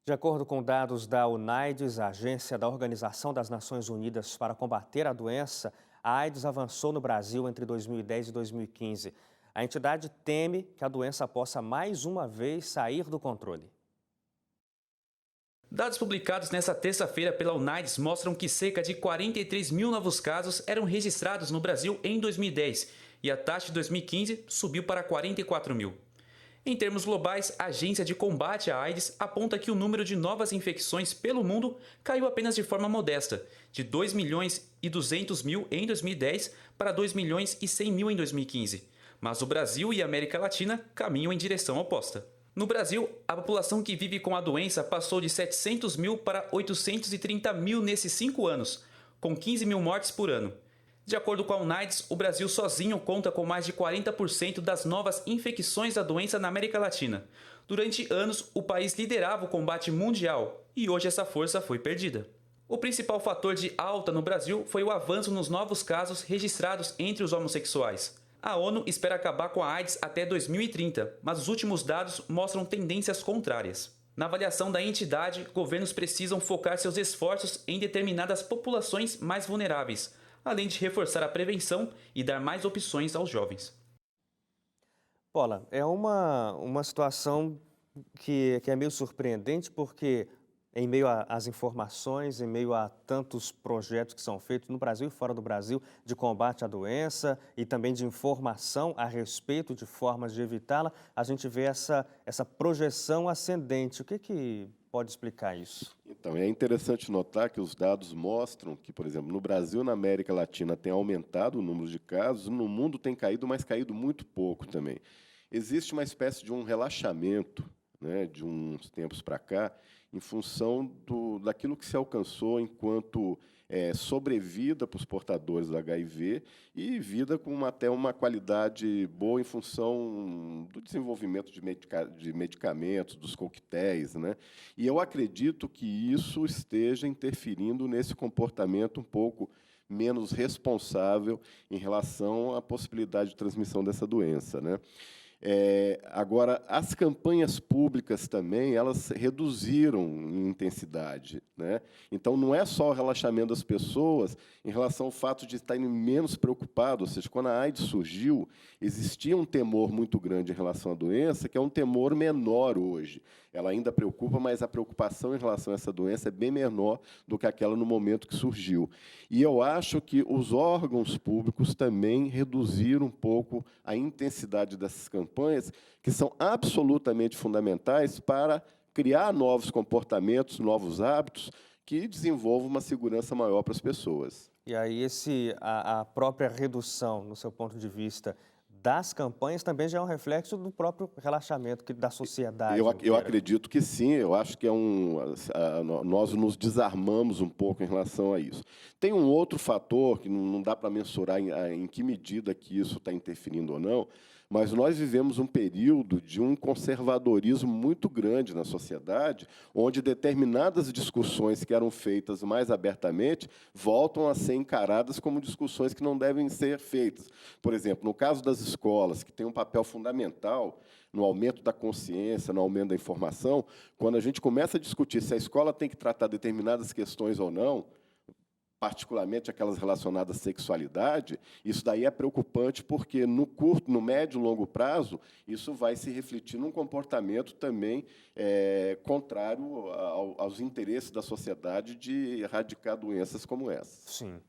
De acordo com dados da UNAIDS, a Agência da Organização das Nações Unidas para combater a doença, a AIDS avançou no Brasil entre 2010 e 2015. A entidade teme que a doença possa mais uma vez sair do controle. Dados publicados nesta terça-feira pela UNAIDS mostram que cerca de 43 mil novos casos eram registrados no Brasil em 2010 e a taxa de 2015 subiu para 44 mil. Em termos globais, a Agência de Combate à AIDS aponta que o número de novas infecções pelo mundo caiu apenas de forma modesta, de 2 milhões e 200 mil em 2010 para 2 milhões e 100 mil em 2015. Mas o Brasil e a América Latina caminham em direção oposta. No Brasil, a população que vive com a doença passou de 700 mil para 830 mil nesses 5 anos, com 15 mil mortes por ano. De acordo com a UNAIDS, o Brasil sozinho conta com mais de 40% das novas infecções da doença na América Latina. Durante anos, o país liderava o combate mundial e hoje essa força foi perdida. O principal fator de alta no Brasil foi o avanço nos novos casos registrados entre os homossexuais. A ONU espera acabar com a AIDS até 2030, mas os últimos dados mostram tendências contrárias. Na avaliação da entidade, governos precisam focar seus esforços em determinadas populações mais vulneráveis, além de reforçar a prevenção e dar mais opções aos jovens. Paula, é uma situação que é meio surpreendente porque em meio às informações, em meio a tantos projetos que são feitos no Brasil e fora do Brasil de combate à doença e também de informação a respeito de formas de evitá-la, a gente vê essa projeção ascendente. O que pode explicar isso? Então, é interessante notar que os dados mostram que, por exemplo, no Brasil e na América Latina tem aumentado o número de casos, no mundo tem caído, mas caído muito pouco também. Existe uma espécie de um relaxamento, né, de uns tempos para cá, em função daquilo que se alcançou enquanto sobrevida para os portadores do HIV e vida com até uma qualidade boa em função do desenvolvimento de medicamentos, dos coquetéis, né? E eu acredito que isso esteja interferindo nesse comportamento um pouco menos responsável em relação à possibilidade de transmissão dessa doença, né? Agora, as campanhas públicas também, elas reduziram em intensidade, né? Então, não é só o relaxamento das pessoas em relação ao fato de estarem menos preocupados, ou seja, quando a AIDS surgiu, existia um temor muito grande em relação à doença, que é um temor menor hoje. Ela ainda preocupa, mas a preocupação em relação a essa doença é bem menor do que aquela no momento que surgiu. E eu acho que os órgãos públicos também reduziram um pouco a intensidade dessas campanhas, que são absolutamente fundamentais para criar novos comportamentos, novos hábitos, que desenvolvam uma segurança maior para as pessoas. E aí a própria redução, no seu ponto de vista, das campanhas também já é um reflexo do próprio relaxamento da sociedade Eu inteira. acredito que sim, eu acho que nós nos desarmamos um pouco em relação a isso. Tem um outro fator que não dá para mensurar em que medida que isso está interferindo ou não, mas nós vivemos um período de um conservadorismo muito grande na sociedade, onde determinadas discussões que eram feitas mais abertamente voltam a ser encaradas como discussões que não devem ser feitas. Por exemplo, no caso das escolas, que tem um papel fundamental no aumento da consciência, no aumento da informação, quando a gente começa a discutir se a escola tem que tratar determinadas questões ou não, particularmente aquelas relacionadas à sexualidade, isso daí é preocupante porque no curto, no médio e longo prazo, isso vai se refletir num comportamento também contrário aos interesses da sociedade de erradicar doenças como essa. Sim.